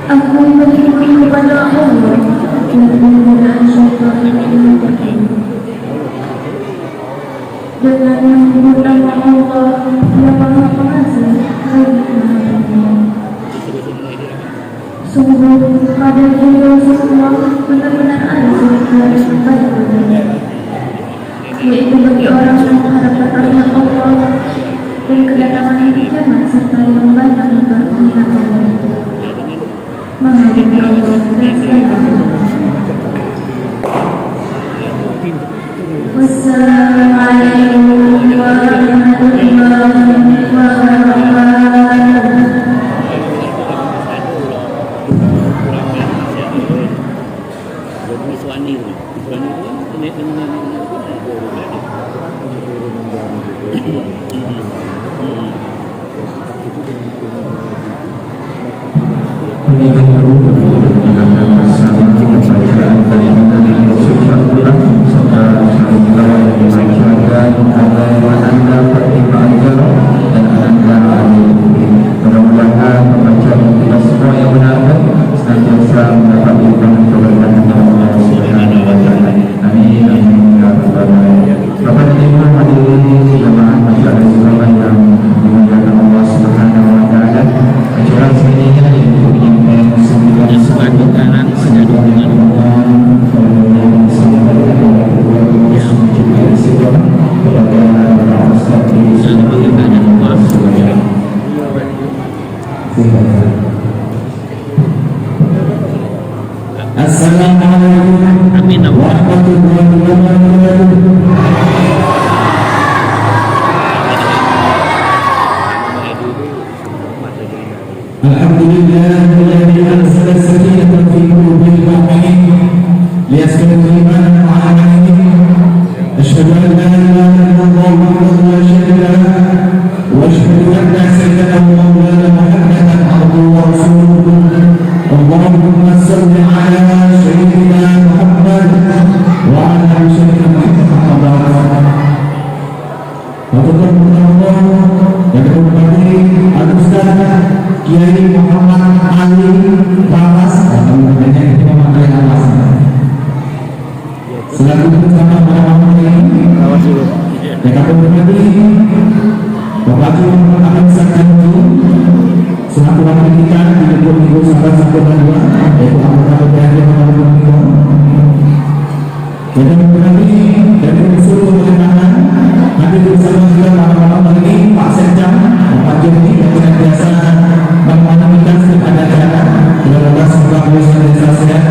Aku bersyukur kepada Allah dengan syaitan dengan menyebut nama Allah yang Maha Pengasih lagi Maha Penyayang. Sungguh pada jiwa semua benar-benar ada surga yang baik baginya, yaitu bagi orang yang mengharapkan rahmat Allah dan kedatangan hari kiamat serta yang banyak memperhatikan Allah. Menghadiri Allah dan selamat. Wassalamualaikum warahmatullahi wabarakatuh. Assalamualaikum warahmatullahi wabarakatuh. Alhamdulillahilladzi anzala as-sakinata fi qulubil mu'minin liyazdadu imanan ma'a imanihim. Asyhadu an la ilaha illallah wahdahu la syarika lahu wa asyhadu anna sayyidana wa maulana Muhammadan abduhu wa rasuluhu. Allahumma shalli ala sayyidina Muhammad wa ala sayyidina Muhammad. Untuk Allah yang berhormati Al-Ustaz Kiai Muhammad Ali Fawas atau namanya Muhammad Ali Fawas selaku bersama para ini yang kami hormati Bapak Haji Ahmad Sakanju selaku wakil kita di Depok Minggu Sahabat Sahabat 2 yaitu anggota DPRD Kota Depok yang kami hormati dari unsur pemerintahan hadir bersama kita malam ini Pak Sekjam Pak Joni yang senantiasa mengamankan setiap ada acara dengan Allah semoga desa sehat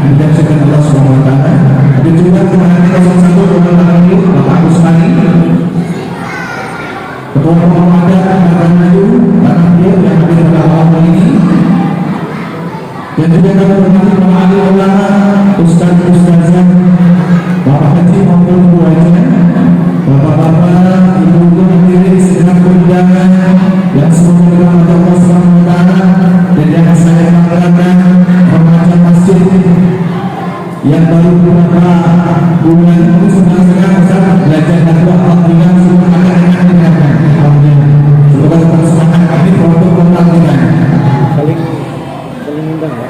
dimuliakan Allah Subhanahu wa taala. Hadir juga Komandan 01 Komandan Maju Bapak Agus Mani, Ketua Komandan Bapak Maju Bapak Dio yang hadir pada malam ini, dan juga kami hormati para ahli ulama, ustaz-ustazah, Bapak Haji maupun Ibu Haji, Bapak-bapak, ibu-ibu hadirin segenap undangan yang semoga dirahmati Allah Subhanahu wa taala, dan yang saya banggakan remaja masjid yang baru beberapa bulan ini sudah belajar dakwah dengan semua anak-anak dengan alhamdulillah. Semoga terus semangat kami untuk pertandingan. Saling undang ya.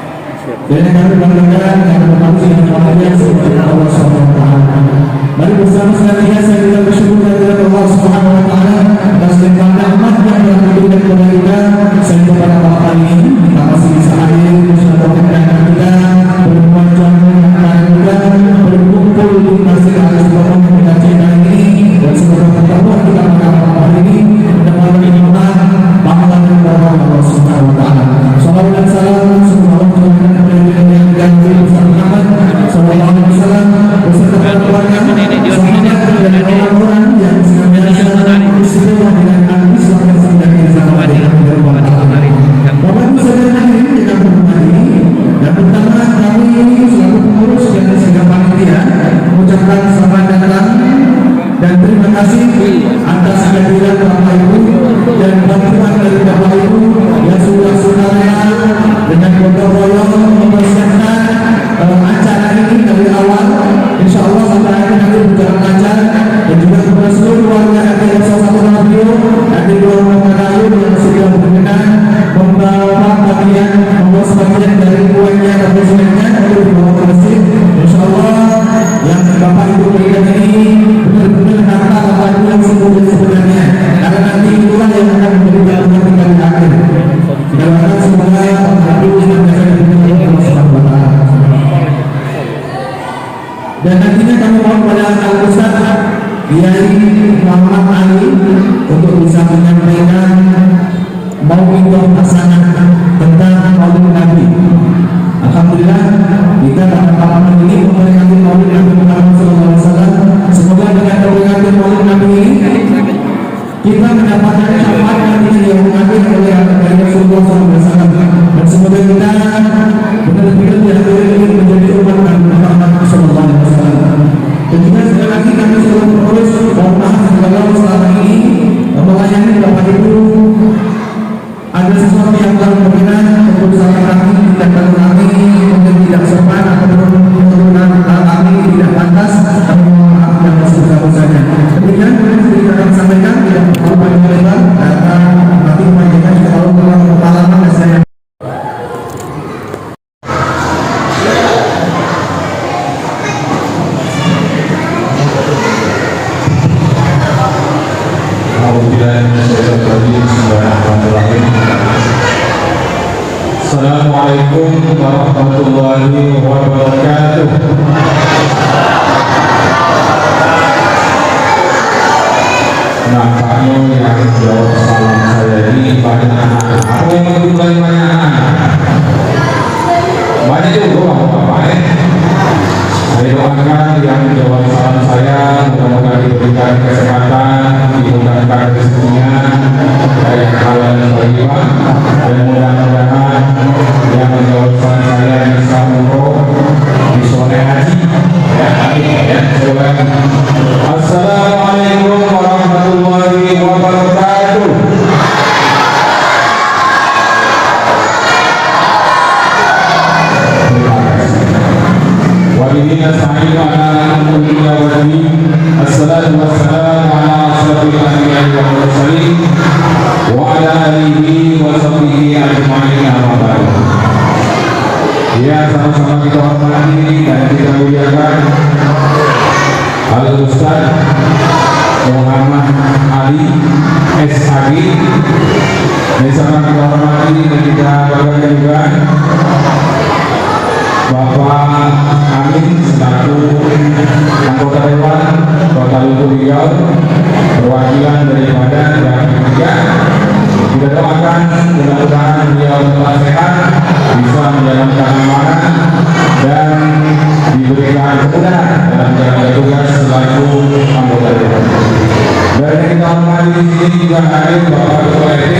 Dan yang kami banggakan yang berfungsi dengan Allah Subhanahu wa taala. Mari bersama senantiasa kita bersyukur kepada Allah Subhanahu wa taala atas limpahan rahmat yang telah diberikan kepada kita sehingga pada malam hari ini kita masih bisa hadir bersama dengan kita berbincang dengan kita berkumpul di masjid Al-Subhan dengan cinta ini dan semoga pertemuan kita pada malam hari ini mendapat nikmat pahala dari Allah Subhanahu Dan nantinya kami mohon pada Al-Ustaz Kiai Muhammad Ali untuk bisa menyampaikan mau'izah hasanah tentang Maulid Nabi. Alhamdulillah kita pada malam ini memperingati Maulid Nabi Muhammad SAW. Semoga dengan memperingati Maulid Nabi ini kita mendapatkan syafaat nantinya yang mengambil oleh Rasulullah SAW. Dan semoga kita benar-benar dihadiri menjadi umat Nabi Muhammad SAW. Dan juga sekali lagi kami selalu terus mohon maaf kalau selama ini melayani Bapak Ibu ada sesuatu yang kurang berkenan untuk salah kami, tindakan kami mungkin tidak sopan ataupun turunan kami tidak pantas, kami mohon maaf dan sebesar-besarnya. Demikian yang akan sampaikan tidak perlu banyak lebar karena nanti kebanyakan kalau pengalaman dan saya. Assalamualaikum warahmatullahi wabarakatuh. Nampaknya yang jawab salam saya ini banyak anak. Apa yang lebih banyak anak? Banyak juga Bapak. Saya doakan yang jawab salam saya mudah-mudahan diberikan kesehatan, dimudahkan rezekinya, baik halal dan thayyibah, dan mudah-mudahan yang menjawab salam saya bisa umroh di sore haji. Assalamualaikum warahmatullahi wabarakatuh. Wabillahi nasta'in ala umuri wa dini. Assalatu wassalamu ala asyrafil anbiya'i wal mursalin wa ala alihi wa sahbihi ajma'in amma ba'd. Ya, sama-sama kita hormati dan kita muliakan Al-Ustaz Muhammad Ali SAG. Dan sama kita hormati dan kita banggakan juga Bapak Amin selaku anggota Dewan Kota Lubuk Linggau, perwakilan daripada dan ketiga. Kita doakan mudah-mudahan beliau tetap sehat, bisa menjalankan amanah dan diberikan kemudahan dalam menjalankan tugas selaku anggota Dewan. Dan yang kita hormati di sini juga hadir Bapak Ketua RT,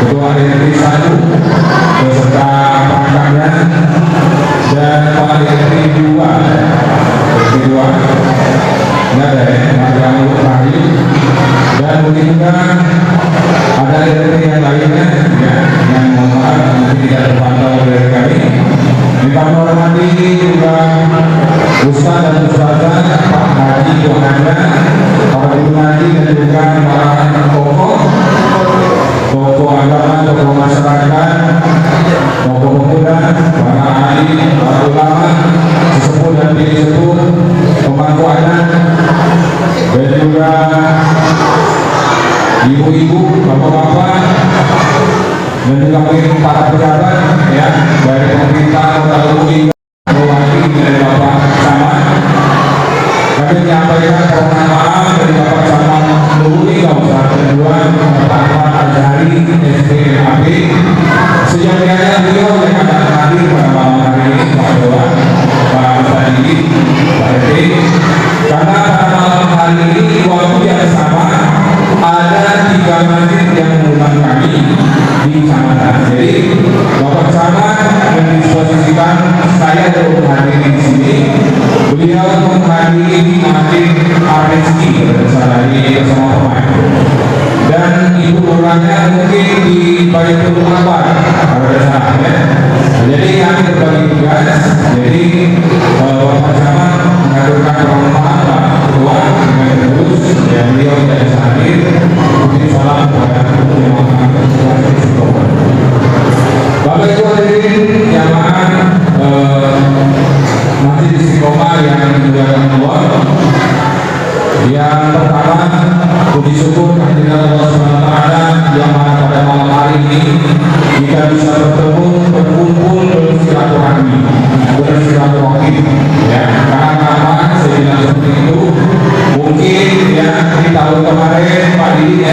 Ketua RT 1 beserta perangkatnya, dan Pak RT 2 ini ada yang terakhir, dan mungkin juga ada RT yang lainnya ya, yang mohon maaf mungkin tidak terpantau oleh kami. Kita menghormati juga Ustaz dan Ustazah Pak Haji Yohana, para guru ngaji dan juga para tokoh agama, tokoh masyarakat, tokoh pemuda, para ahli, para ulama, sesepuh dan bini sepuh, pemangku adat, dan juga ibu-ibu, bapak-bapak, dan juga mungkin para pejabat ya dari pemerintah Kota Lubuk Linggau, mewakili dari Bapak Camat. Kami menyampaikan permohonan maaf dari Bapak Camat Lubuk Linggau saat kedua Bapak Ahmad Azhari SPMAP. Sejatinya beliau yang akan hadir pada malam hari ini Pak Dewan, Pak Tadi, Pak RT, karena pada malam hari ini waktu yang sama ada 3 masjid yang mengundang kami di kecamatan. Jadi Bapak Camat mendisposisikan saya untuk hadir di sini. Beliau menghadiri di Masjid RSI dari bersama pemain. Dan ibu orangnya mungkin di Baitul Maqbar pada dasarnya. Jadi kami berbagi tugas. Jadi Bapak Camat mengaturkan permohonan Pak Ketua dengan terus dan beliau tidak bisa hadir. Mungkin salam kepada Bapak Ibu hadirin jamaah Masjid Istiqomah yang dimuliakan Allah. Yang pertama, puji syukur kehadirat Allah SWT yang mana pada malam hari ini kita bisa bertemu, berkumpul, bersilaturahmi ya, karena kemarin Pak Didi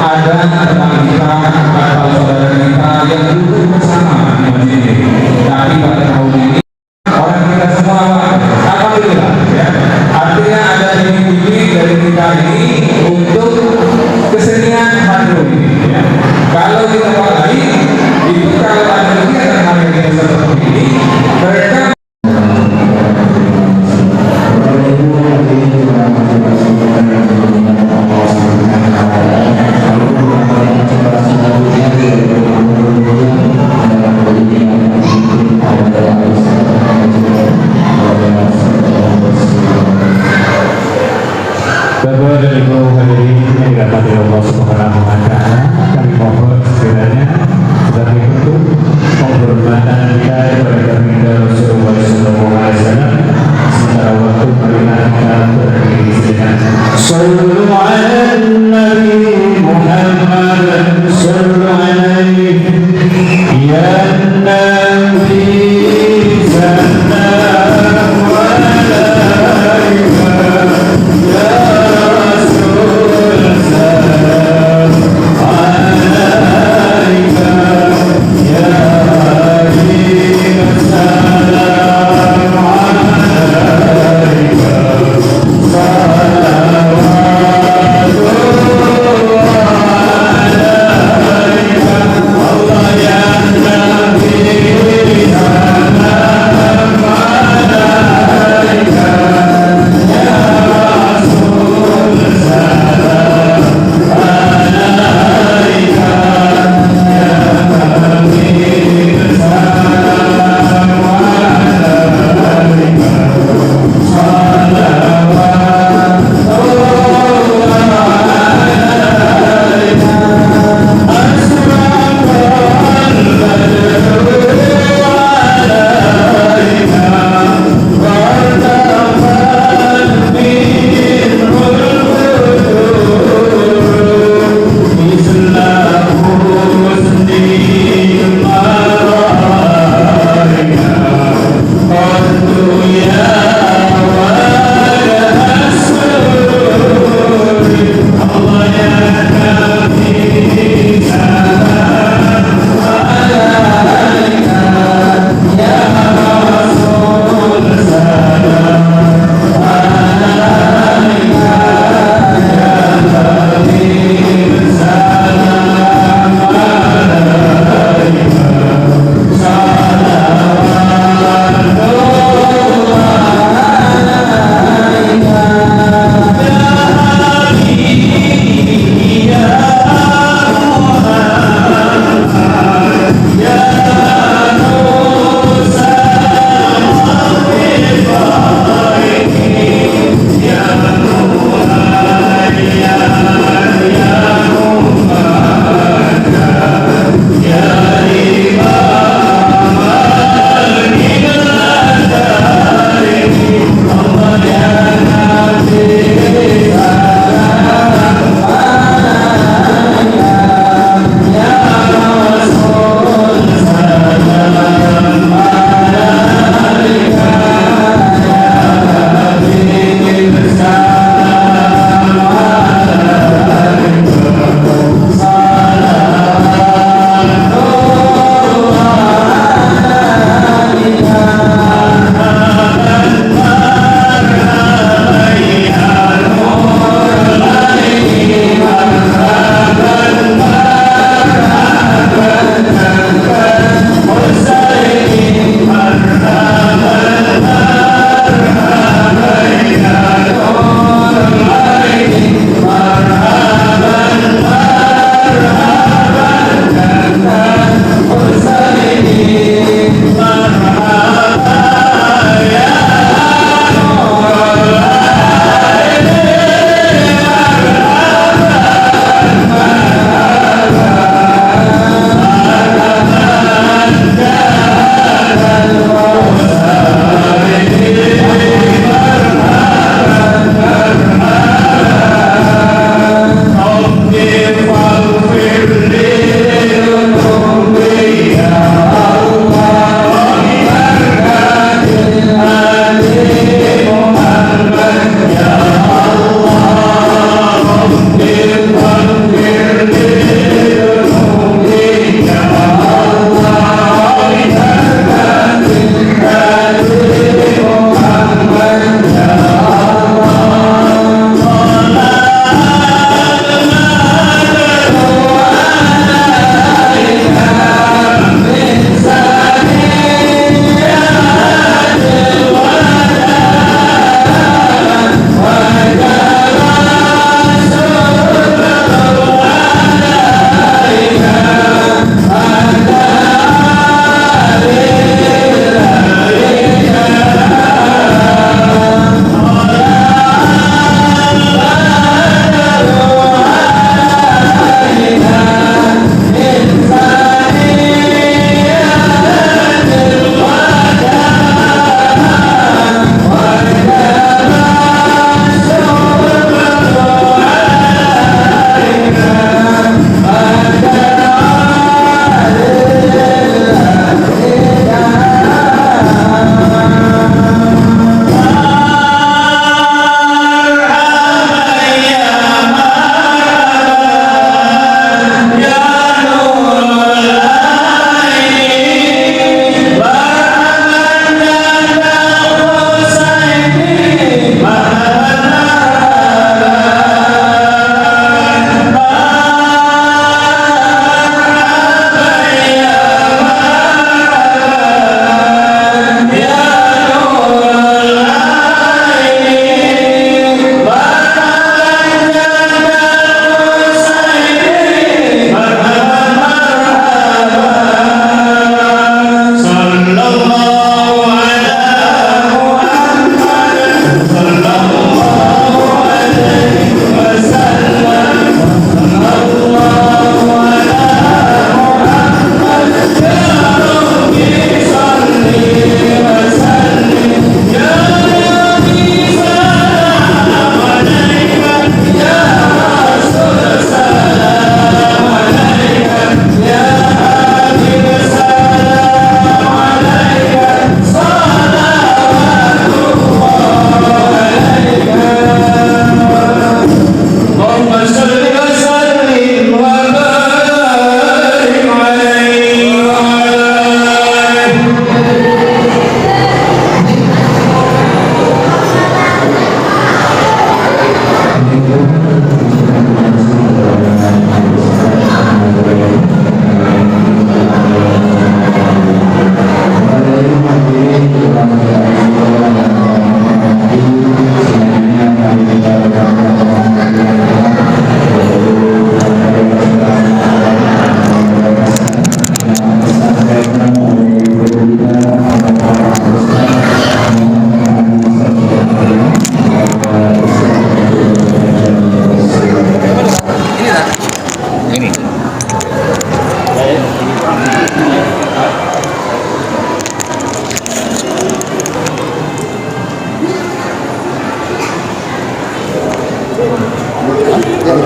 ada teman kita atau saudara kita yang duduk bersama di masjid ini. Tapi pada tahun ini orang kita semua alhamdulillah ya. Artinya ada ini dari kita ini untuk kesenian hadroh ini ya. Kalau kita mulai itu kalau ada kegiatan hari seperti ini mereka Kalau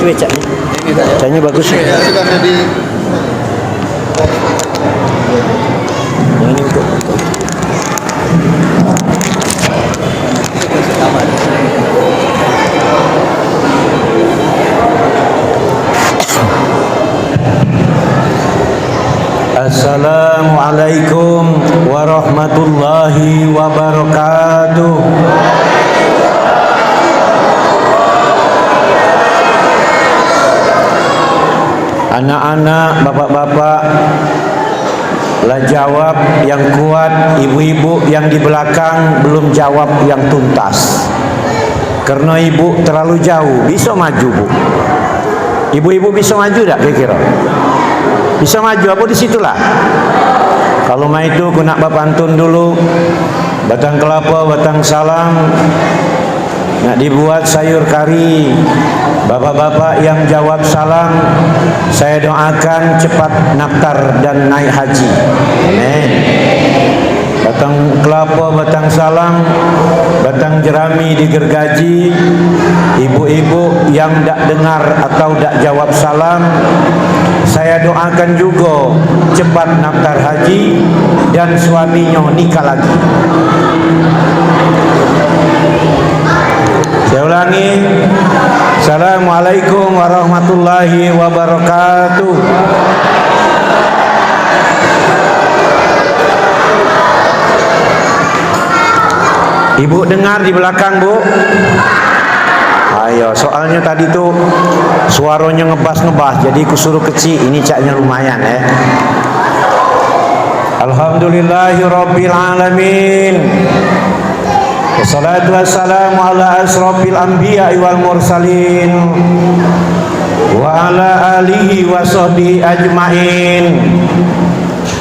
becaknya. Becaknya bagus. Sudah di Yang ini untuk Assalamualaikum warahmatullahi wabarakatuh. Anak-anak, bapak-bapak, lah jawab yang kuat. Ibu-ibu yang di belakang belum jawab yang tuntas. Karena ibu terlalu jauh. Bisa maju, Bu? Ibu-ibu bisa maju tak kira-kira? Bisa maju apa di situlah? Kalau mau itu aku nak bapantun dulu. Batang kelapa, batang salam. Nak dibuat sayur kari. Bapak-bapak yang jawab salam, saya doakan cepat naftar dan naik haji. Amin. Batang kelapa, batang salam, batang jerami digergaji. Ibu-ibu yang tak dengar atau tak jawab salam, saya doakan juga cepat naftar haji dan suaminya nikah lagi. Saya ulangi. Assalamualaikum warahmatullahi wabarakatuh. Ibu dengar di belakang, Bu? Ayo, soalnya tadi tuh suaranya ngebas-ngebas, jadi aku suruh kecil. Ini caknya lumayan ya. Alhamdulillahirabbil alamin. Wassalatu wassalamu ala asrofil anbiya wal mursalin wa ala alihi wa sahbihi ajmain.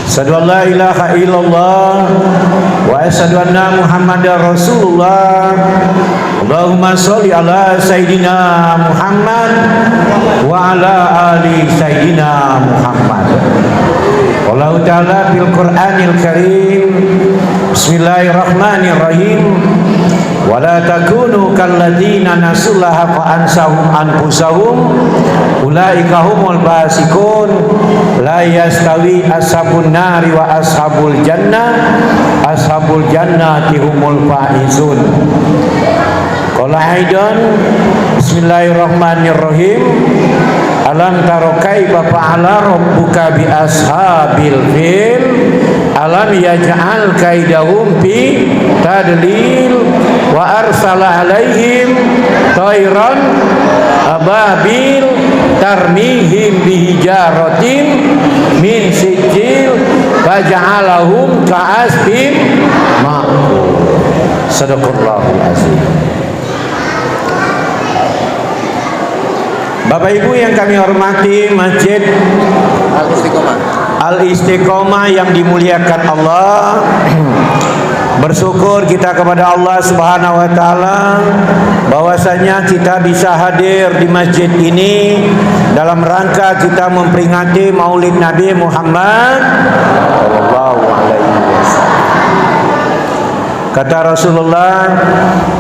Asyhadu an la ilaha illallah wa asyhadu anna Muhammadar Rasulullah. Allahumma sholli ala sayidina Muhammad wa ala ali sayidina Muhammad. Wallahu ta'ala bil Qur'anil Karim. Bismillahirrahmanirrahim. Wala takunu kalladzina nasullaha fa ansahum anfusahum ulaika humul fasiqun la yastawi ashabun nari wa ashabul jannati humul faizun. Qala aidan bismillahirrahmanirrahim. Alam taro kaifa fa'ala rabbuka bi ashabil fil alam yaj'al kaidahum fi tadlil wa arsala alaihim tayran ababil tarmihim bihijaratin min sijil faja'alahum ka'asfin ma'kul. Sadaqallahul azim. Bapak Ibu yang kami hormati, Masjid Al-Istiqomah yang dimuliakan Allah. Bersyukur kita kepada Allah Subhanahu wa taala bahwasanya kita bisa hadir di masjid ini dalam rangka kita memperingati Maulid Nabi Muhammad sallallahu alaihi wasallam. Kata Rasulullah,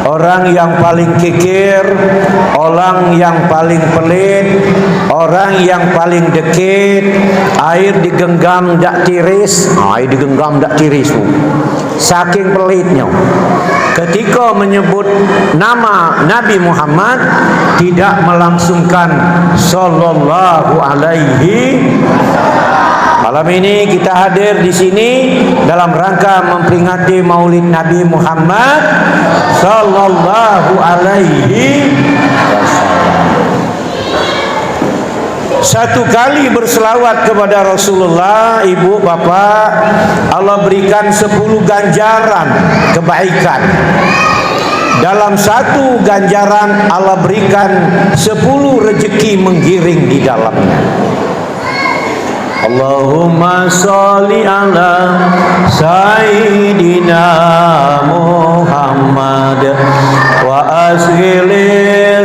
orang yang paling kikir, orang yang paling pelit, orang yang paling dekit, air digenggam dak tiris, air digenggam dak tiris, saking pelitnya. Ketika menyebut nama Nabi Muhammad tidak melangsungkan sallallahu alaihi. Malam ini kita hadir di sini dalam rangka memperingati Maulid Nabi Muhammad sallallahu alaihi wasallam. Satu kali berselawat kepada Rasulullah, ibu bapak, Allah berikan 10 ganjaran kebaikan. Dalam satu ganjaran Allah berikan 10 rezeki menggiring di dalamnya. Allahumma sholli ala Sayyidina Muhammad wa ashghil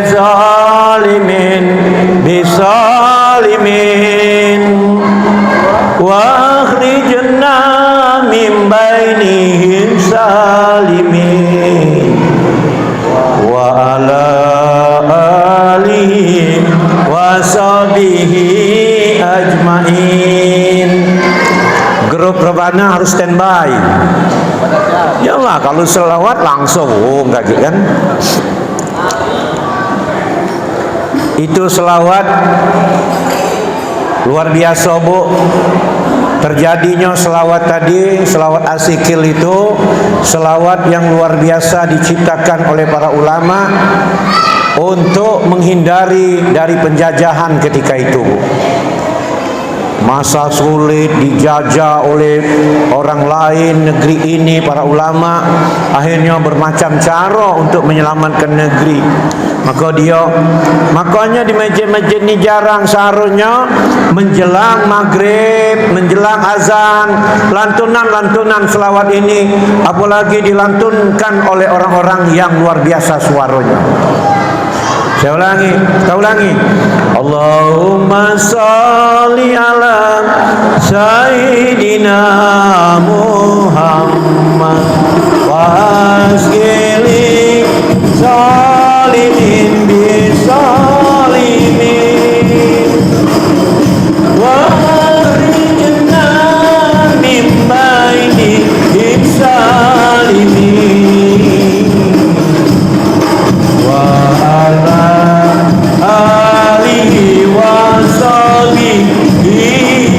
zalimin bisalimin wa akhrijna min bainihim salimin wa ala alihi wa harus standby. Yalah, kalau selawat langsung kaget kan. Itu selawat luar biasa, Bu. Terjadinya selawat tadi, selawat asikil itu selawat yang luar biasa diciptakan oleh para ulama untuk menghindari dari penjajahan ketika itu. Masa sulit dijajah oleh orang lain negeri ini, para ulama akhirnya bermacam cara untuk menyelamatkan negeri. Makanya di masjid-masjid ini jarang seharusnya menjelang maghrib, menjelang azan, lantunan selawat ini apalagi dilantunkan oleh orang-orang yang luar biasa suaranya. Saya ulangi. Allahumma sholli ala Sayyidina Muhammad wa asgili salimin bi salimin wa rijna min baini salimin wa ala alihi wa sahbihi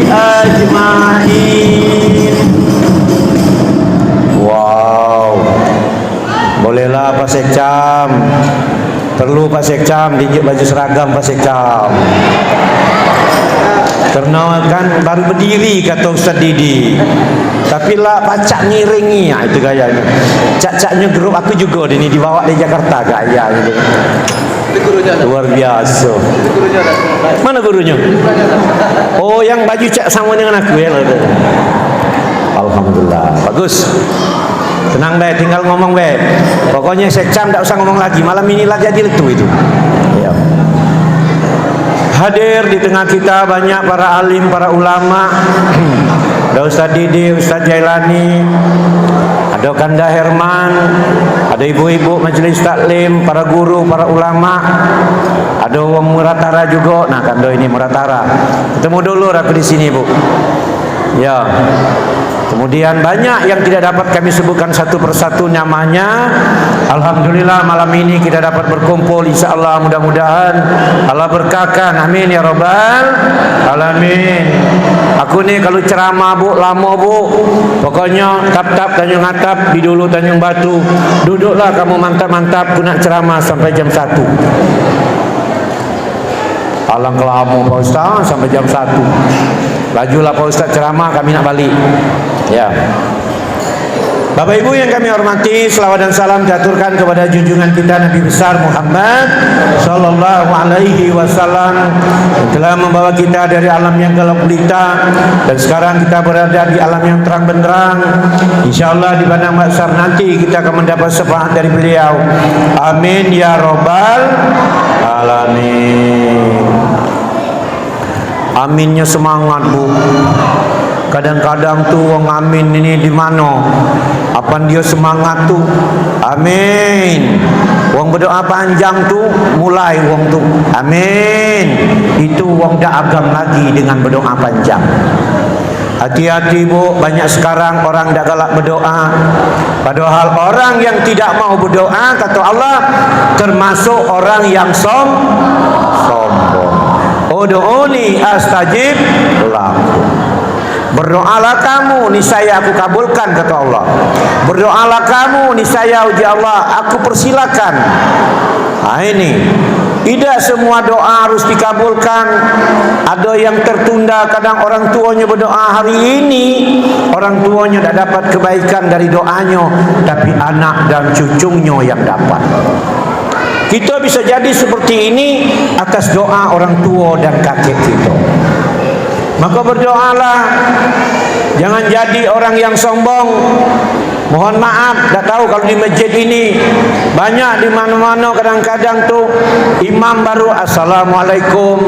ajma'in. Wow, bolehlah Pak Sekcam, perlu Pak Sekcam dijuk baju seragam Pak Sekcam, karena kan baru berdiri kata Ustaz Didi. Tapi lah pacak ngiringi, itu gayanya. Cak-caknya grup aku juga ini dibawa di Jakarta gaya gitu. Luar biasa. Mana gurunya? Oh, yang baju cak sama dengan aku ya. Alhamdulillah, bagus. Tenang be, tinggal ngomong be. Pokoknya Sekcam tak usah ngomong lagi. Malam inilah jadi itu. Ya. Hadir di tengah kita banyak para alim, para ulama. Ada Ustaz Didi, Ustaz Jailani, ada Kanda Herman, ada ibu-ibu majelis taklim, para guru, para ulama, ada wong Muratara juga. Nah, Kanda ini Muratara. Ketemu dulu aku di sini, Bu. Ya. Kemudian banyak yang tidak dapat kami sebutkan satu persatu namanya. Alhamdulillah malam ini kita dapat berkumpul, insyaallah mudah-mudahan Allah berkahkan. Amin ya rabbal alamin. Aku ni kalau ceramah Bu lama Bu. Pokoknya tap-tap Tanjung Atap, di dulu Tanjung Batu. Duduklah kamu mantap-mantap, aku nak ceramah sampai jam 1. Alang kelama Pak Ustaz sampai jam 1. Lajulah Pak Ustaz ceramah, kami nak balik. Ya. Bapak Ibu yang kami hormati, selawat dan salam diaturkan kepada junjungan kita Nabi besar Muhammad sallallahu alaihi wasallam yang telah membawa kita dari alam yang gelap gulita dan sekarang kita berada di alam yang terang benderang. Insyaallah di padang mahsyar nanti kita akan mendapat syafaat dari beliau. Amin ya rabbal alamin. Aminnya semangat Bu. Kadang-kadang tuh wong amin ini di mana? Apa dia semangat tuh? Amin. Wong berdoa panjang tuh mulai wong tuh. Amin. Itu wong dah agam lagi dengan berdoa panjang. Hati-hati Bu, banyak sekarang orang dah galak berdoa. Padahal orang yang tidak mau berdoa kata Allah termasuk orang yang sombong. Ud'uni astajib lakum. Berdoalah kamu, niscaya aku kabulkan kata Allah. Berdoalah kamu, niscaya uji Allah aku persilakan. Nah ini, tidak semua doa harus dikabulkan. Ada yang tertunda, kadang orang tuanya berdoa hari ini, orang tuanya tidak dapat kebaikan dari doanya, tapi anak dan cucunya yang dapat. Kita bisa jadi seperti ini atas doa orang tua dan kakek kita. Maka berdoalah, jangan jadi orang yang sombong. Mohon maaf, tak tahu kalau di masjid ini banyak di mana-mana kadang-kadang tuh imam baru assalamualaikum,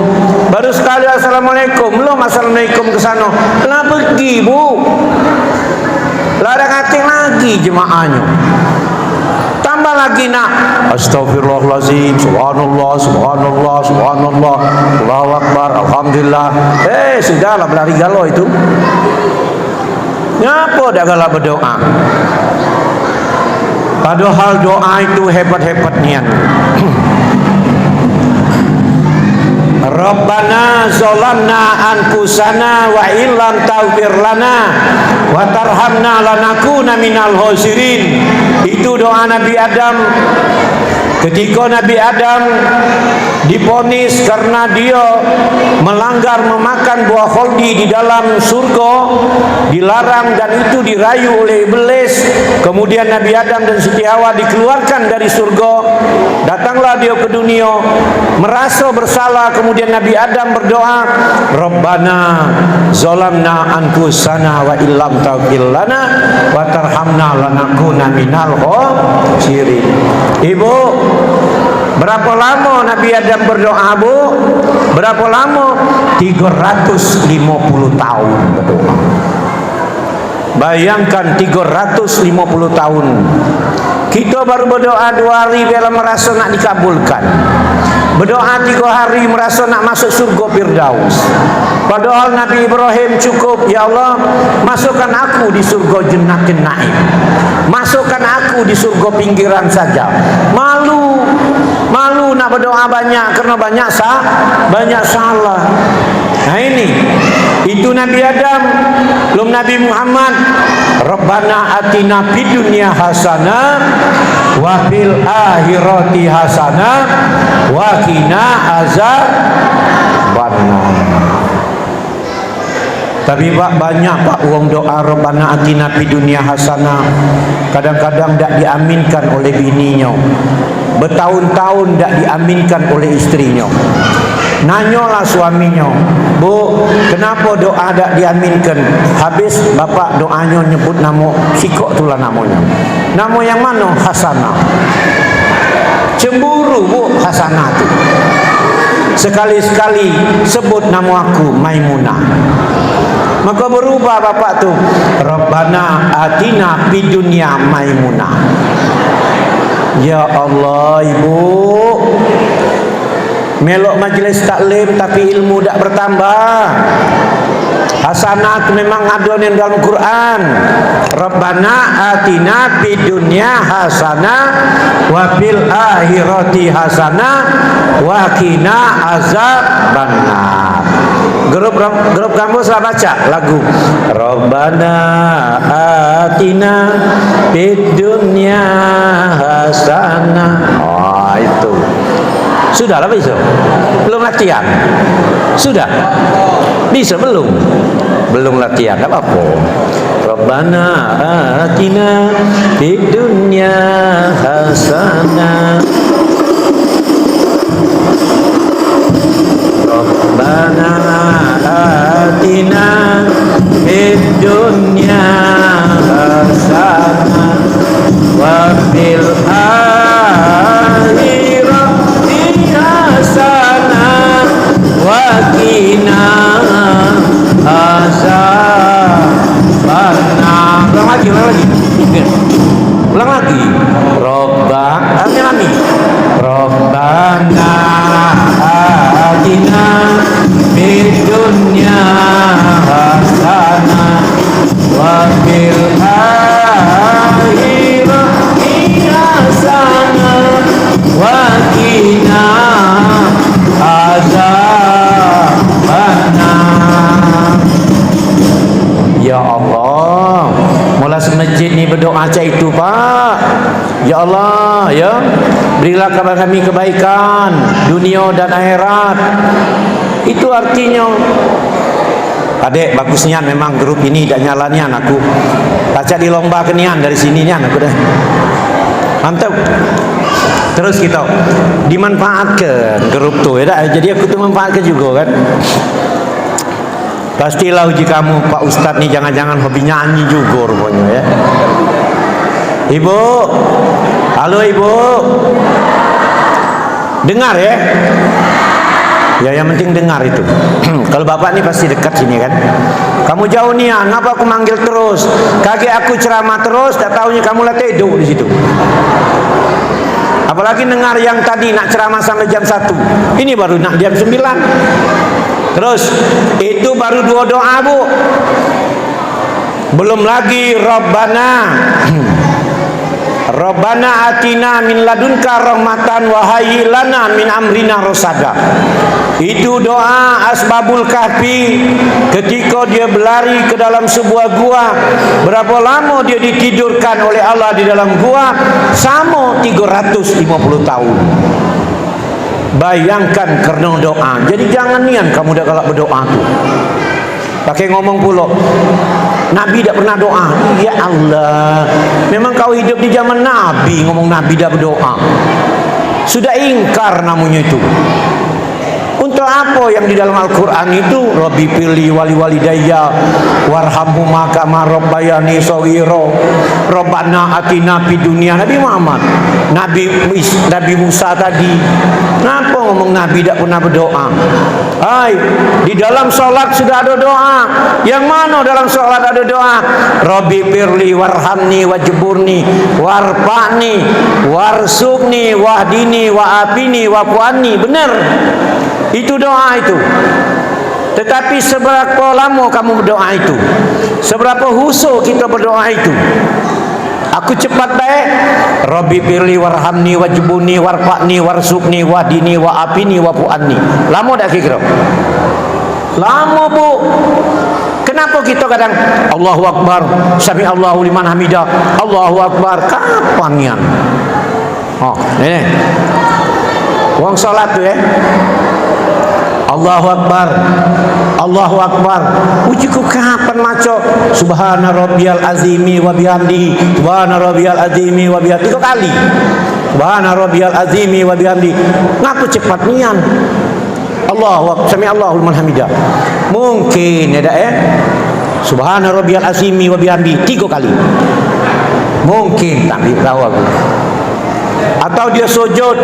baru sekali assalamualaikum, belum assalamualaikum ke sana, lah pergi Bu, larang hati lagi jemaahnya. Tambah lagi nak astagfirullahaladzim, subhanallah, subhanallah, subhanallah, Allahu akbar, alhamdulillah. Sudahlah berlari galau itu. Ngapa dak galak berdoa? Padahal doa itu hebat-hebat nian. Rabbana zalamna anfusana wa illam taghfir lana wa tarhamna lanakuna minal khasirin. Itu doa Nabi Adam ketika Nabi Adam diponis karena dia melanggar memakan buah kholdi di dalam surga, dilarang dan itu dirayu oleh iblis. Kemudian Nabi Adam dan Siti Hawa dikeluarkan dari surga. Datanglah dia ke dunia merasa bersalah. Kemudian Nabi Adam berdoa, Rabbana zalamna anfusana wa illam taghfir lana wa tarhamna lanakuna minal khasirin. Ibu, berapa lama Nabi Adam berdoa, Bu? Berapa lama? 350 tahun berdoa. Bayangkan 350 tahun. Kita baru berdoa 2 hari bila merasa nak dikabulkan. Berdoa 3 hari merasa nak masuk surga Firdaus. Padahal Nabi Ibrahim cukup, ya Allah, masukkan aku di surga Jannatin Naim. Masukkan aku di surga pinggiran saja. Malu nak berdoa banyak karena banyak salah. Nah ini, itu Nabi Adam, belum Nabi Muhammad. Rabbana atina fid dunya hasanah wa fil akhirati hasanah wa qina azabannar. Tapi Pak, banyak Pak uang doa Rabbana atina fid dunya hasanah. Kadang-kadang tak diaminkan oleh bininya. Bertahun-tahun tak diaminkan oleh istrinya. Nanyalah suaminya, Bu, kenapa doa tak diaminkan? Habis bapak doanya nyebut nama sikok itulah namanya. Nama yang mana? Hasanah. Cemburu, Bu, Hasanah tu. Sekali-sekali sebut nama aku Maimunah. Maka berubah bapak tu, Rabbana atina fid dunya Maimunah. Ya Allah, Ibu, melok majlis taklim tapi ilmu tak bertambah. Hasanah memang ada di dalam Quran. Rabbana atina fid dunya hasanah wa fil akhirati hasanah wa qina azabannar. Grup kamu salah baca lagu Rabbana atina fid dunya hasanah. Oh, itu sudah lah, bisa? Belum latihan? Sudah? Bisa belum? Belum latihan, tak apa-apa. Rabbana atina fid dunya hasanah. Rabbana atina fid dunya hasanah wa fil akhirati hasanah wa qina azabannar. Ulang lagi. Rabbana atina fid dunya hasanah wa fil akhirati hasanah wa qina azabannar. Ya Allah, mula semajid ni berdoa macam itu, Pak. Ya Allah, ya, berilah kepada kami kebaikan dunia dan akhirat. Itu artinya. Adik, bagusnya memang grup ini tak nyalanya aku. Baca di lomba kenian dari sininya aku dah. Mantap. Terus kita dimanfaatkan grup tu, ya tak? Jadi aku tu manfaatkan juga kan. Pastilah uji kamu, Pak Ustadz ni jangan-jangan hobi nyanyi juga rupanya, ya. Ibu, halo Ibu, dengar ya? Ya, yang penting dengar itu. Kalau bapak ni pasti dekat sini kan. Kamu jauh ni, kenapa aku manggil terus? Kakek aku ceramah terus, tak tahunya kamu lah tidur di situ. Apalagi dengar yang tadi nak ceramah sampai jam 1. Ini baru nak jam 9. Terus itu baru 2 doa, Bu. Belum lagi Rabbana atina min ladunka rahmatan wa hayyi lana min amrina rasada. Itu doa Asbabul Kahfi ketika dia berlari ke dalam sebuah gua. Berapa lama dia ditidurkan oleh Allah di dalam gua? Sama 350 tahun. Bayangkan kerana doa. Jadi jangan nian kamu dah galak berdoa tu. Pakai ngomong pula, Nabi tak pernah doa. Ya Allah, memang kau hidup di zaman Nabi ngomong Nabi dah berdoa. Sudah ingkar namanya itu. Untuk apa yang di dalam Al-Quran itu? Rabbi pilih wali walidayya warhamhuma kama rabbayani shaghira. Rabbana atina fid dunya. Nabi Muhammad, Nabi Musa tadi. Kenapa ngomong Nabi tak pernah berdoa? Hai, di dalam solat sudah ada doa. Yang mana dalam solat ada doa? Rabbi firli warhamni wajburni warfa'ni warsukni wahdini wa'afini wa'fu'anni. Benar. Itu doa itu. Tetapi seberapa lama kamu berdoa itu? Seberapa husu kita berdoa itu? Aku cepat baik. Rabbi firli warhamni wajbuni warfa'ni warsukni wahdini wa'afini wa'fu'anni. Lama tak kira? Lama, Bu. Kenapa kita kadang Allahu Akbar, sami Allahu liman hamidah, Allahu Akbar, kapan yan? Oh, ini. Wong salat tu Allahu Akbar, Allahu Akbar. Ujiku kapan maco Subhana rabbiyal azimi wa bihamdihi, Subhana rabbiyal azimi wa bihamdihi. 3 kali. Subhana rabbiyal azimi wa bihamdihi. Ngaku cepat nian. Allahu Akbar, sami Allahu liman hamidah. Mungkin ada Subhana rabbiyal azimi wa bihamdihi 3 kali. Mungkin tak tahu aku. Atau dia sujud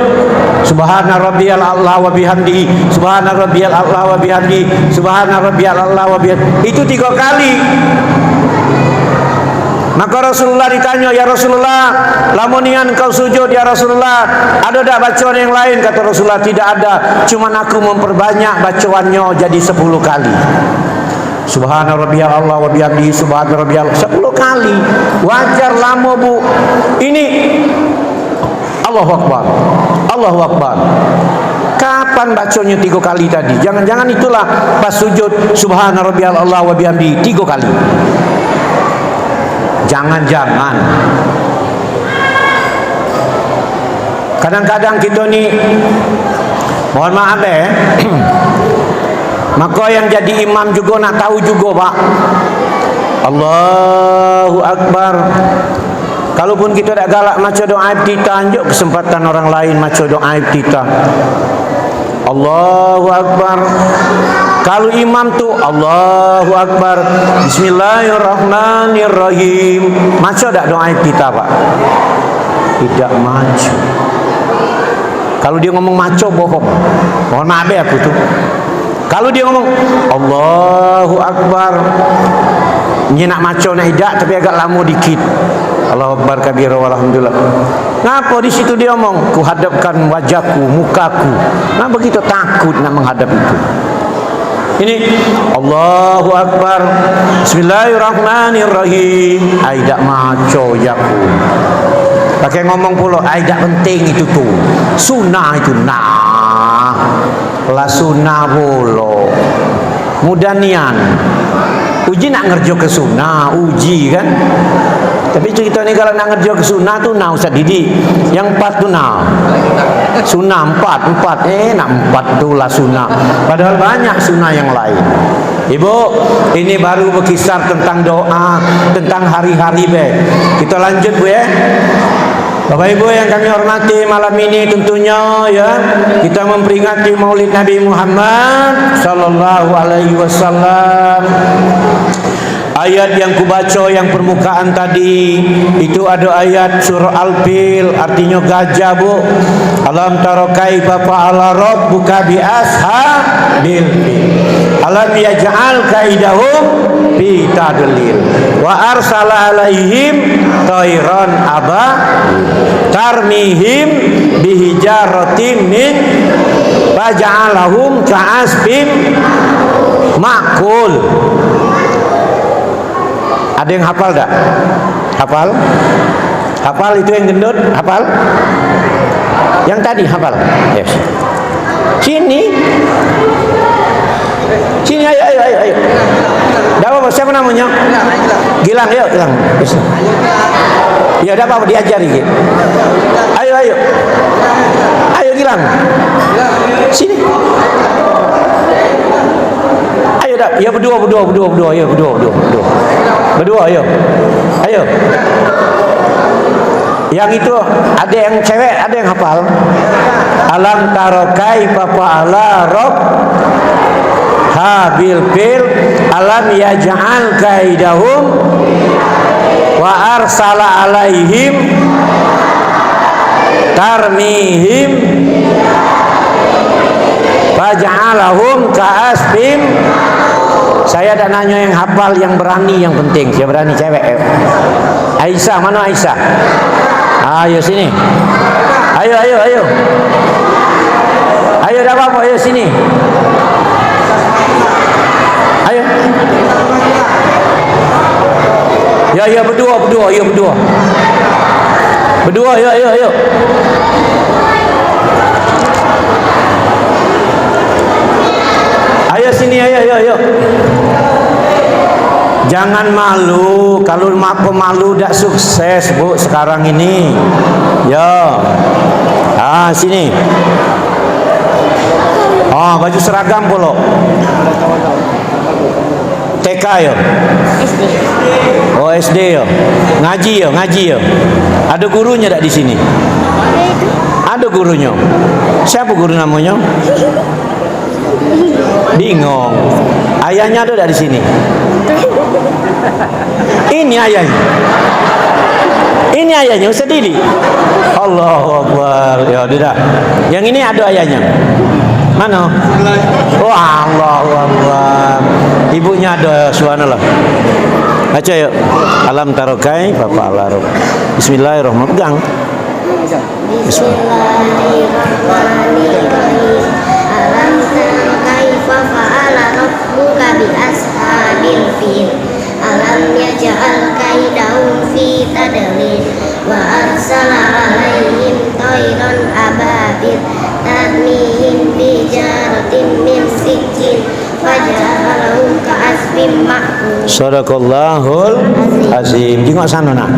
Subhana rabbiyal a'la wa bihamdihi, Subhana rabbiyal a'la wa bihamdihi, Subhana rabbiyal a'la wa bihamdihi. Itu 3 kali. Maka Rasulullah ditanya, ya Rasulullah, lamonian kau sujud ya Rasulullah, ada tak bacaan yang lain? Kata Rasulullah, tidak ada, cuman aku memperbanyak bacaannya jadi 10 kali. Subhana rabbiyal a'la wa bihamdihi, Subhana rabbiyal 10 kali. Wajar lama, Bu. Ini Allahu Akbar, Allahu Akbar. Kapan bacanya 3 kali tadi? Jangan-jangan itulah pas sujud Subhana rabbiyal a'la wa bihamdihi 3 kali. Jangan-jangan kadang-kadang kita ni, mohon maaf maka yang jadi imam juga nak tahu juga, Pak. Allahu Akbar. Kalaupun kita tak galak maca doa iftitah, anjuk kesempatan orang lain maca doa iftitah. Allahu Akbar. Kalau imam tu Allahu Akbar, Bismillahirrahmanirrahim, maca tak doa iftitah, Pak? Tidak maca. Kalau dia ngomong maca, bohong. Mohon maaf aku tu. Kalau dia ngomong Allahu Akbar, dia nak maca nak hidak tapi agak lama dikit. Allahu Akbar kabira walhamdulillah. Ngapa di situ dia ngomong, ku hadapkan wajahku, mukaku. Kenapa kita takut nak menghadap itu? Ini Allahu Akbar, Bismillahirrahmanirrahim. Aidak maco jaku. Pakai ngomong pula, aidak penting itu tu. Sunnah itu nah. La sunnah pula. Mudah nian. Uji nak ngerjo ke sunnah, uji kan? Tapi kita ni kalau nak ngerjo ke sunnah tu nah Ustaz Didi. Yang 4 tu nah. Sunnah 4 nak 4 tu lah sunnah. Padahal banyak sunnah yang lain. Ibu, ini baru berkisar tentang doa, tentang hari-hari be. Kita lanjut, Bu ya. Bapak Ibu yang kami hormati, malam ini tentunya ya kita memperingati Maulid Nabi Muhammad sallallahu alaihi wasallam. Ayat yang kubaca yang permukaan tadi itu ada ayat surah Al-Fil, artinya gajah, Bu. Alam tara kaifa fa'ala rabbuka bi ashabil fil. Alam yaj'al kaidahum fi tadlil wa arsala alaihim tayran aba tarmihim bihijaratin min faja'alahum ka'asbim ma'kul. Ada yang hafal tak? Hafal? Hafal itu yang gendut? Hafal? Yang tadi hafal? Yes. Sini. Sini, ayo. Dah apa? Siapa namanya? Gilang, yuk Gilang. Ya dah apa? Diajari. Ayo. Ayo Gilang. Sini. Ayo dah. Ya berdua. Ayo berdua. Ayo. Yang itu ada yang cewek, ada yang hafal. Alam taro kaifa fa'ala rabb habil fil alam yaj'al kaidahum wa arsala alaihim tarmihim faj'alahum ka'asfim. Saya tak nanya yang hafal, yang berani, yang penting. Siapa berani? Cewek. Aisyah, mana Aisyah? Ayo sini. Ayo. Ayo dah apa? Ayo sini. Ayo. Ya berdua. Ayo berdua. Ayo. Ayo sini, ayo. Jangan malu. Kalau aku malu tak sukses, Bu, sekarang ini. Yo. Sini. Baju seragam pula. TK yo. SD yo. Ngaji yo. Ada gurunya tak di sini? Ada gurunya. Siapa guru namanya? Bingung. Ayahnya ada tak di sini? Ini ayahnya Ustaz Didi. Allahu Akbar. Ya udah. Yang ini ada ayahnya. Mana? Oh, Allahu Akbar. Ibunya ada, subhanallah. Baca yuk. Alam tarokai Bapak Alarub. Bismillahirrahmanirrahim. Pegang. Bismillahirrahmanirrahim. Alam tarokai fa'ala rabbuka bi ashabil fil. Alam yaj'al kaidahum fi tadlil wa arsala alaihim tayran ababil tarmihim bi jaratin min sijil faj'alahum ka'asfim ma'kul. Sadaqallahul azim. Tengok sana nak.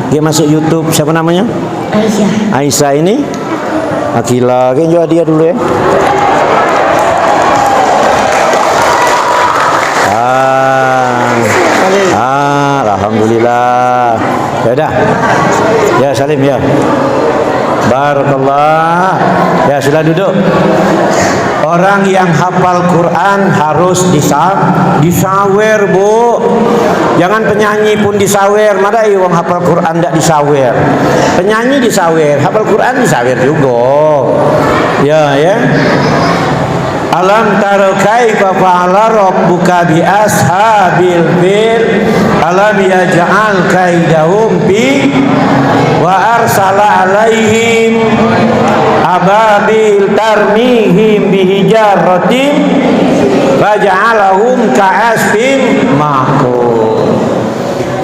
Dia masuk YouTube. Siapa namanya? Aisyah ini. Akila, kan jual dia dulu ya. Alhamdulillah. Ya dah. Ya salim ya. Barakallah. Ya sudah duduk. Orang yang hafal Quran harus disawer, Bu. Jangan penyanyi pun disawer. Mana orang hafal Quran tidak disawer. Penyanyi disawer, hafal Quran disawer juga. Ya. Alam taro kaifa fa'ala rabbuka bi ashabil fil alam yaj'al kaidahum bi wa arsala alaihim ababil tarmihim bihijaratin faj'alahum ka'asfin ma'kul.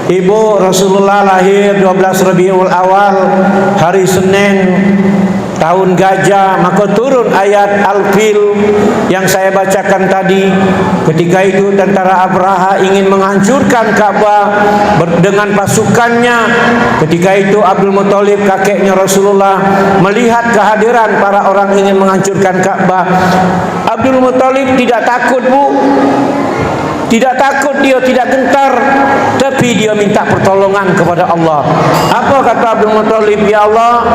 Ibu Rasulullah lahir 12 Rabiul Awal, hari Senin, tahun gajah, maka turun ayat Al-Fil yang saya bacakan tadi. Ketika itu tentara Abraha ingin menghancurkan Ka'bah dengan pasukannya. Ketika itu Abdul Muthalib, kakeknya Rasulullah, melihat kehadiran para orang ingin menghancurkan Ka'bah. Abdul Muthalib tidak takut, Bu. Tidak takut, dia tidak gentar, tapi dia minta pertolongan kepada Allah. Apa kata Abdul Muthalib? Ya Allah,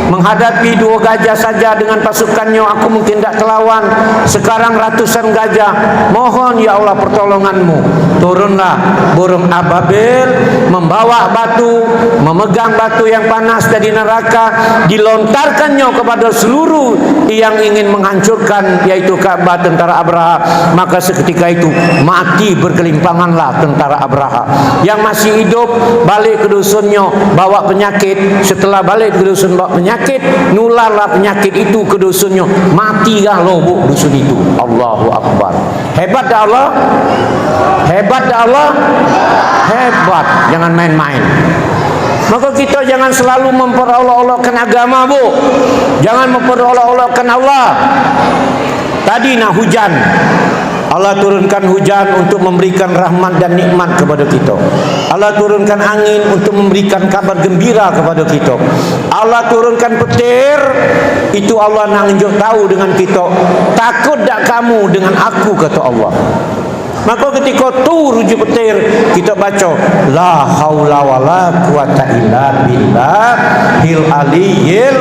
menghadapi 2 gajah saja dengan pasukannya aku mungkin tidak kelawan. Sekarang ratusan gajah. Mohon ya Allah pertolonganmu. Turunlah burung ababil, membawa batu, memegang batu yang panas dari neraka, dilontarkannya kepada seluruh yang ingin menghancurkan, yaitu Ka'bah tentara Abraha. Maka seketika itu mati berkelimpanganlah tentara Abraha. Yang masih hidup balik ke dusunnya bawa penyakit. Setelah balik ke dusun bawa penyakit, nularlah penyakit itu ke dusunnya, matilah loh dusun itu. Allahu Akbar. Hebat dah Allah. Hebat dah Allah. Hebat. Jangan main-main. Maka kita jangan selalu memperolok-olokkan agama, Bu. Jangan memperolok-olokkan Allah. Tadi nak hujan, Allah turunkan hujan untuk memberikan rahmat dan nikmat kepada kita. Allah turunkan angin untuk memberikan kabar gembira kepada kita. Allah turunkan petir, itu Allah nak tunjuk tahu dengan kita, takut tak kamu dengan aku, kata Allah. Maka ketika tu rujuk petir, kita baca la haula wala quwata illa billahil aliyyil.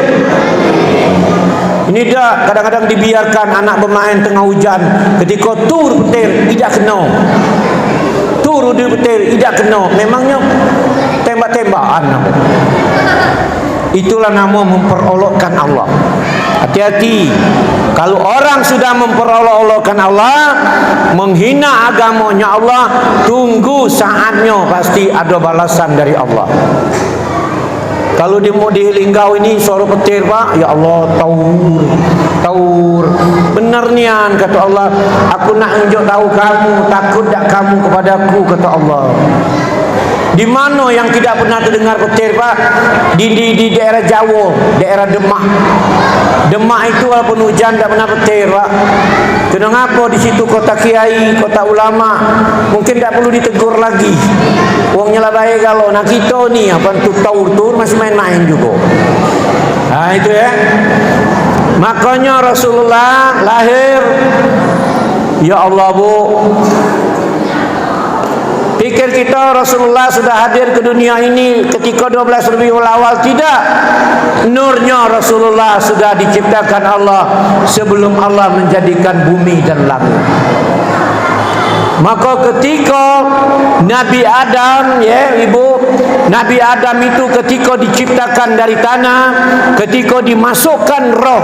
Ini dah kadang-kadang dibiarkan anak bermain tengah hujan, ketika tur petir tidak kena. Tur petir tidak kena. Memangnya tembak-tembakan. Itulah nama memperolokkan Allah. Hati-hati. Kalau orang sudah memperolok-olokkan Allah, menghina agamanya Allah, tunggu saatnya pasti ada balasan dari Allah. Kalau dia mau dihilinggau ini suara petir, Pak, ya Allah, taur. Benar nian, kata Allah, aku nak unjuk tahu kamu, takut tak kamu kepadaku, kata Allah. Di mana yang tidak pernah terdengar petir, Pak? Di daerah Jawa, daerah Demak. Demak itu walaupun hujan tak pernah petir, Pak. Kenapa di situ kota kiai, kota ulama, mungkin tak perlu ditegur lagi. Uangnya lah baik kalau. Nah kita ni apa tu taur masih main-main juga. Nah itu ya. Makanya Rasulullah lahir. Ya Allah, Bu. Pikir kita Rasulullah sudah hadir ke dunia ini ketika 12 Rabiul Awal? Tidak. Nurnya Rasulullah sudah diciptakan Allah sebelum Allah menjadikan bumi dan langit. Maka ketika Nabi Adam, ya Ibu, Nabi Adam itu ketika diciptakan dari tanah, ketika dimasukkan roh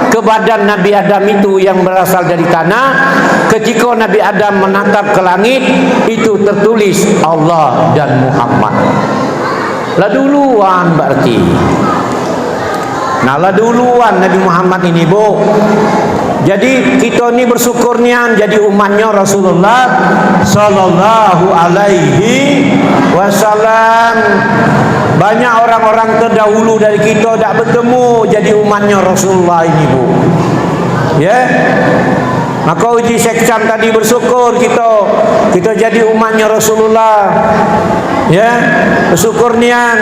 ke badan Nabi Adam itu yang berasal dari tanah, ketika Nabi Adam menatap ke langit, itu tertulis Allah dan Muhammad. Lah duluan berarti. Nah lah duluan Nabi Muhammad ini, Bu. Jadi kita ni bersyukurnya jadi umatnya Rasulullah sallallahu alaihi wasallam. Banyak orang-orang terdahulu dari kita tak bertemu jadi umatnya Rasulullah ini, Bu. Ya. Maka uji sekcam tadi bersyukur kita jadi umatnya Rasulullah. Ya, bersyukur nian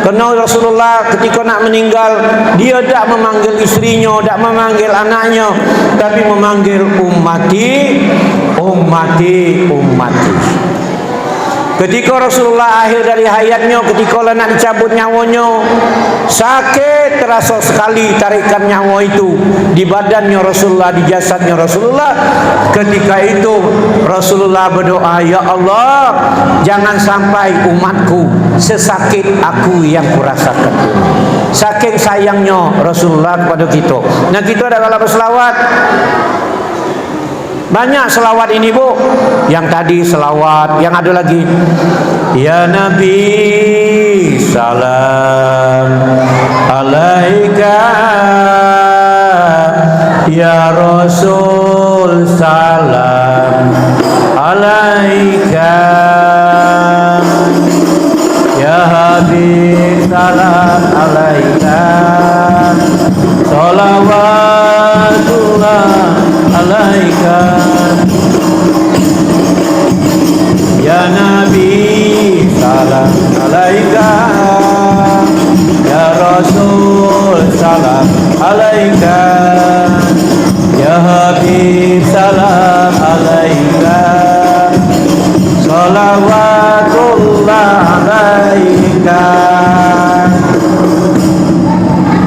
kerana Rasulullah ketika nak meninggal, dia tak memanggil istrinya, tak memanggil anaknya, tapi memanggil ummati. Ketika Rasulullah akhir dari hayatnya, ketika nak dicabut nyawanya, sakit terasa sekali tarikan nyawa itu di badannya Rasulullah, di jasadnya Rasulullah. Ketika itu Rasulullah berdoa, ya Allah, jangan sampai umatku sesakit aku yang kurasakan. Saking sayangnya Rasulullah kepada kita. Nah kita ada kalau berselawat, banyak selawat ini, Bu. Yang tadi selawat, yang ada lagi ya Nabi salam alaika, ya Rasul salam alaika, ya Habib salam alaika, salawatullah alaika, ya Nabi salam alaika, ya Rasul salam alaika, ya Habib salam alaika, salawatullah alaika.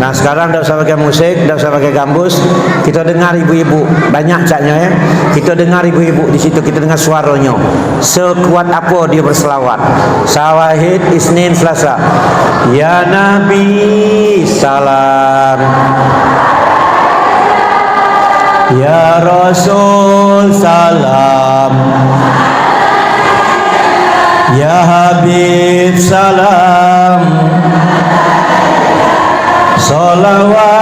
Nah sekarang dah usah pakai musik, dah usah pakai gambus, kita dengar ibu-ibu, banyak caknya ya. Kita dengar ibu-ibu di situ, kita dengar suaranya. Sekuat apa dia berselawat. Syawahid Isnin Selasa. Ya Nabi salam, ya Rasul salam, ya Habib salam, Sholawatullah.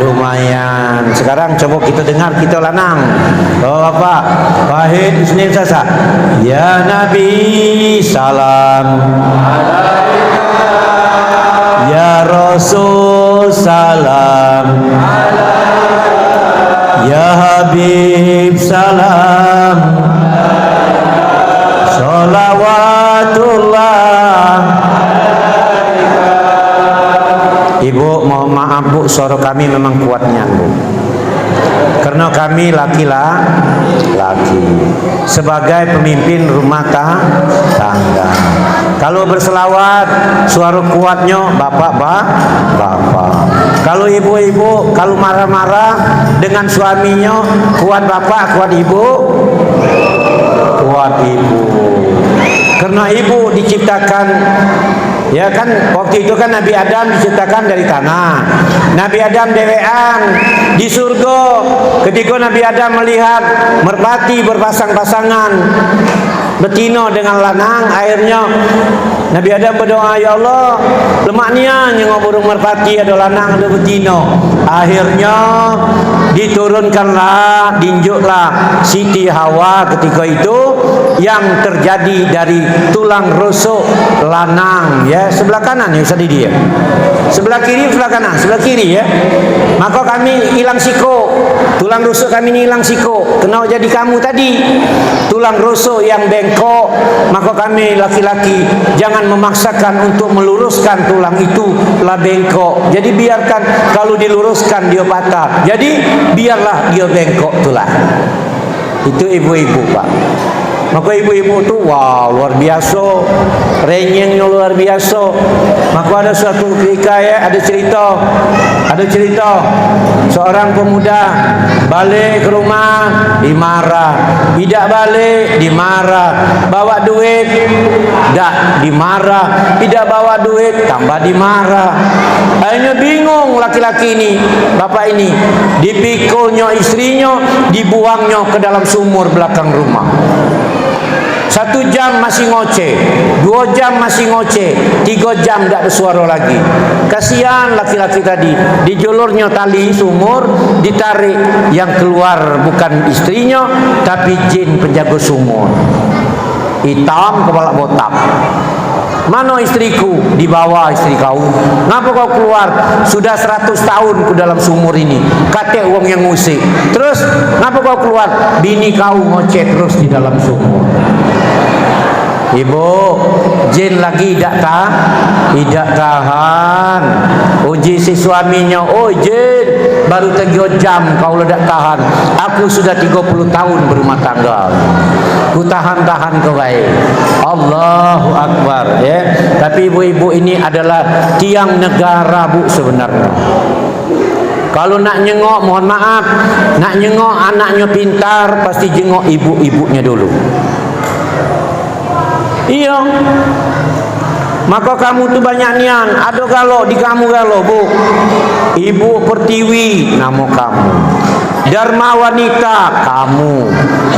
Lumayan. Sekarang coba kita dengar, kita lanang. Oh Bapak, Wahid Isnin Sasa. Ya Nabi salam, ya Rasul salam, ya Habib salam, sholawatullah. Ibu mohon maaf Bu, suara kami memang kuatnya Bu, karena kami laki-laki sebagai pemimpin rumah tangga. Kalau berselawat suara kuatnya bapak. Kalau ibu-ibu kalau marah-marah dengan suaminya, kuat bapak, kuat ibu, kuat ibu. Karena ibu diciptakan, ya kan, waktu itu kan Nabi Adam diciptakan dari tanah. Nabi Adam dewean di surga. Ketika Nabi Adam melihat merpati berpasang-pasangan, betina dengan lanang, akhirnya Nabi Adam berdoa, ya Allah, lemaknya nyengok burung merpati ada lanang ada betina. Akhirnya diturunkanlah, dinjuklah Siti Hawa ketika itu yang terjadi dari tulang rusuk lanang, ya, sebelah kanan ya Ustaz Didi ya. Sebelah kiri, sebelah kanan, sebelah kiri ya. Maka kami hilang siko, tulang rusuk kami ini hilang siko. Kena jadi kamu tadi, tulang rusuk yang bengkok. Maka kami laki-laki jangan memaksakan untuk meluruskan tulang itu lah bengkok. Jadi biarkan, kalau diluruskan dia patah. Jadi biarlah dia bengkok tulang. Itu ibu-ibu Pak. Maka ibu-ibu tu wow luar biasa, renyengnya luar biasa. Maka ada suatu ketika ya, ada cerita seorang pemuda balik ke rumah dimarah, tidak balik dimarah, bawa duit tak dimarah, tidak bawa duit tambah dimarah. Akhirnya bingung laki-laki ini, bapak ini, dipikulnya istrinya, dibuangnya ke dalam sumur belakang rumah. 1 jam masih ngoceh, 2 jam masih ngoceh, 3 jam tak ada suara lagi. Kasihan laki-laki tadi, dijulurnya tali sumur, ditarik, yang keluar bukan istrinya tapi jin penjaga sumur, hitam kepala botak. Mana istriku? Dibawa istri kau. Ngapa kau keluar? Sudah 100 tahun ke dalam sumur ini. Kata uang yang ngusik. Terus ngapa kau keluar? Bini kau ngoceh terus di dalam sumur. Ibu, jin lagi tidak tahan. Uji si suaminya, oh jin, baru 3 jam kau tidak tahan. Aku sudah 30 tahun berumah tangga. Ku tahan-tahan kau baik. Allahu Akbar ya. Tapi ibu-ibu ini adalah tiang negara Bu sebenarnya. Kalau nak nyengok, mohon maaf, nak nyengok anaknya pintar, pasti jengok ibu-ibunya dulu. Iya. Maka kamu tu banyak nian, ada galau di kamu galau Bu. Ibu Pertiwi nama kamu, Dharma Wanita kamu,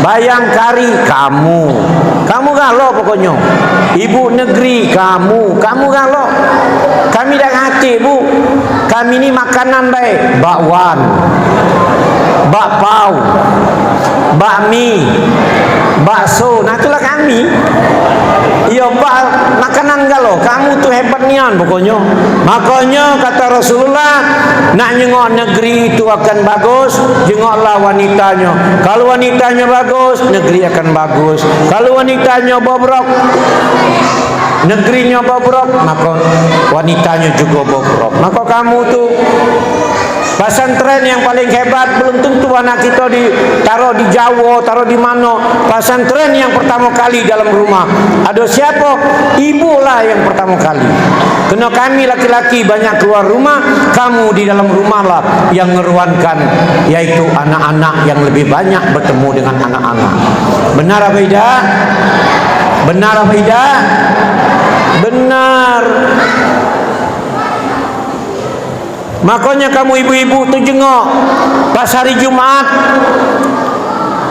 Bayangkari kamu galau pokoknya. Ibu Negeri kamu galau. Kami dah hati Bu, kami ni makanan baik, bakwan, bakpau, bakmi, bakso, nah itulah kami. Iya makanan galau, kamu tuh hebat nian pokoknya. Makanya kata Rasulullah, nak nyengok negeri itu akan bagus, jengoklah wanitanya. Kalau wanitanya bagus, negeri akan bagus. Kalau wanitanya bobrok, negerinya bobrok, maka wanitanya juga bobrok. Maka kamu tuh pesantren yang paling hebat, belum tentu anak kita ditaruh di Jawa, taruh di mana. Pesantren yang pertama kali dalam rumah. Ada siapa? Ibu lah yang pertama kali. Kena kami laki-laki banyak keluar rumah, kamu di dalam rumah lah yang ngeruankan, yaitu anak-anak yang lebih banyak bertemu dengan anak-anak. Benar apa tidak? Benar apa tidak? Benar. Makanya kamu ibu-ibu tu jengok pas hari Jumat,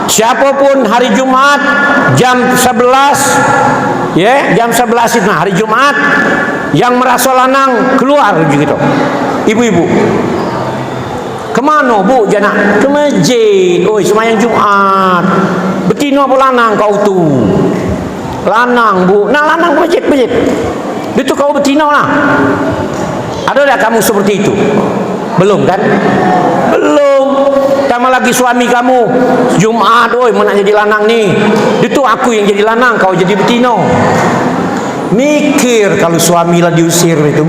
siapapun hari Jumat jam 11 Ya, jam 11 itu hari Jumat. Yang merasa lanang keluar gitu. Ibu-ibu. Kemana bu jana? Ke masjid. Oi, sembahyang Jumat. Betina apa lanang kau tu? Lanang bu. Nah lanang ke masjid. Itu kau betina lah. Ada tak kamu seperti itu? Belum kan? Belum. Tambah lagi suami kamu Jumat, oi mau nak jadi lanang nih. Itu aku yang jadi lanang, kau jadi betina. Mikir kalau suami lah diusir itu.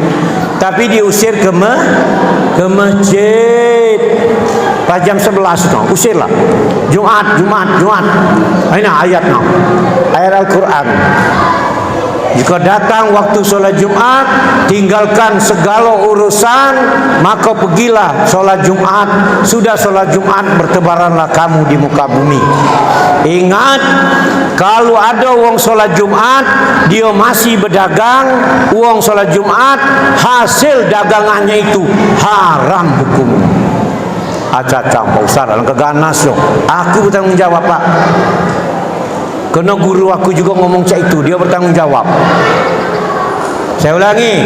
Tapi diusir ke masjid. Pas jam 11 no, usirlah. Jumat. Ini ayat no. Ayat Al-Qur'an. Jika datang waktu sholat Jumat, tinggalkan segala urusan, maka pergilah sholat Jumat. Sudah sholat Jumat, bertebaranlah kamu di muka bumi. Ingat, kalau ada uang sholat Jumat, dia masih berdagang, uang sholat Jumat, hasil dagangannya itu haram hukumnya. Acacang, Pak Ustaz, dalam keganas loh. Aku bertanggung jawab, Pak. Karena guru aku juga ngomong cak itu, dia bertanggung jawab. Saya ulangi,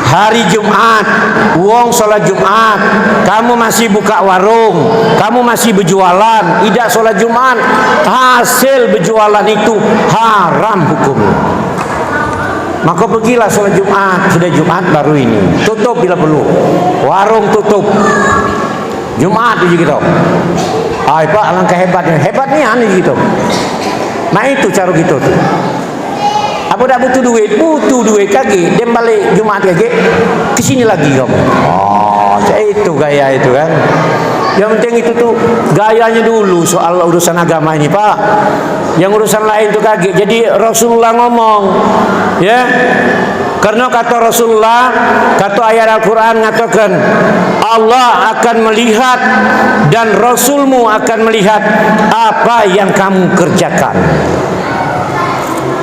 hari Jumat, uang sholat Jumat, kamu masih buka warung, kamu masih berjualan, tidak sholat Jumat, hasil berjualan itu haram hukumnya. Maka pergilah sholat Jumat. Sudah Jumat baru ini tutup bila perlu, warung tutup Jumat itu gitu. Ah, Pak, alangkah hebatnya anu gitu. Nah itu cara gitu tuh. Apa dah butuh duit kaki, dia balik Jumat kaki, kesini lagi kamu. Oh, itu gaya itu kan. Yang penting itu tuh gayanya dulu soal urusan agama ini, Pak. Yang urusan lain tuh kaki. Jadi Rasulullah ngomong, ya. Karena kata Rasulullah, kata ayat Al-Quran mengatakan Allah akan melihat dan Rasulmu akan melihat apa yang kamu kerjakan.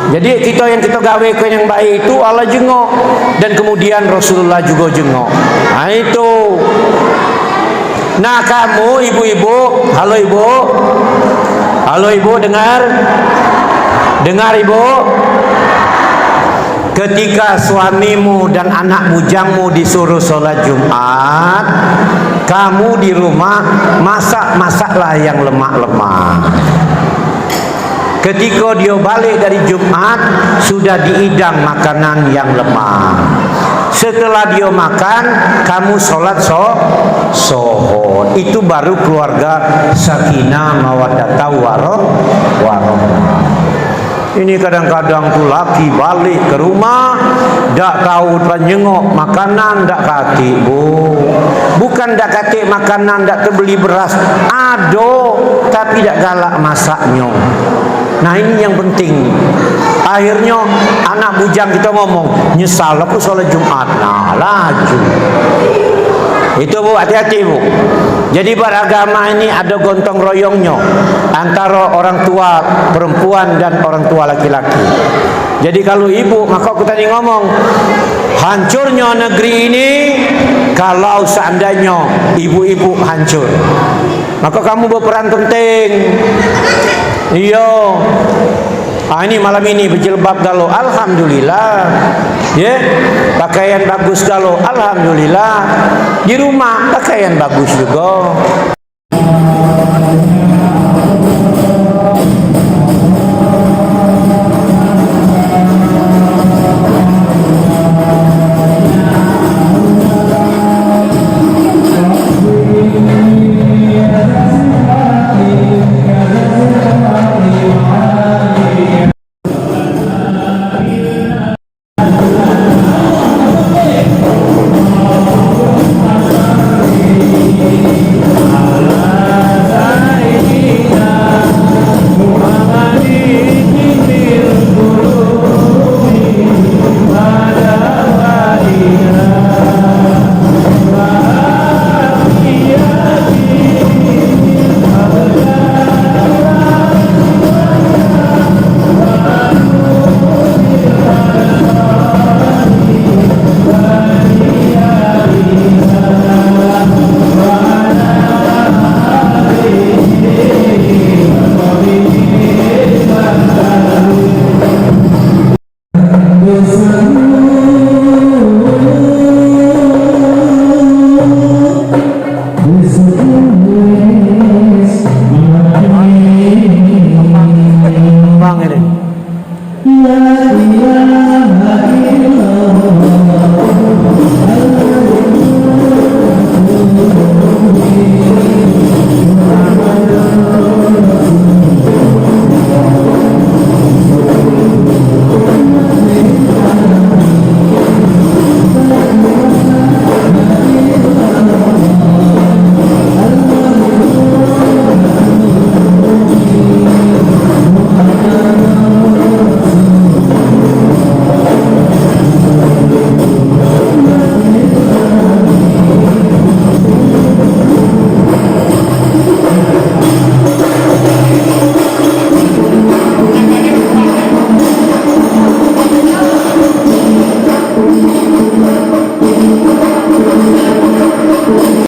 Jadi yang kita gawe yang baik itu Allah jengok, dan kemudian Rasulullah juga jengok. Nah itu. Nah kamu ibu-ibu, halo ibu, dengar ibu. Ketika suamimu dan anak bujangmu disuruh sholat Jumat, kamu di rumah masaklah yang lemak-lemak. Ketika dia balik dari Jumat, sudah diidang makanan yang lemak. Setelah dia makan, kamu sholat sohor. Itu baru keluarga sakinah mawaddah warahmah. Ini kadang-kadang tuh laki balik ke rumah, dak tahu penyengok makanan, dak kaki bu. Bukan dak kaki makanan, dak terbeli beras, ado, tapi dak galak masaknya. Nah ini yang penting. Akhirnya anak bujang kita ngomong, nyesal aku sholat Jumat. Nah laju. Itu bu, hati-hati bu. Jadi beragama ini ada gontong royongnya antara orang tua perempuan dan orang tua laki-laki. Jadi kalau ibu, maka aku tadi ngomong, hancurnya negeri ini kalau seandainya ibu-ibu hancur. Maka kamu berperan penting. Iya. Ini malam ini berjilbab galau, alhamdulillah. Ya, pakaian bagus galau, alhamdulillah. Di rumah pakaian bagus juga.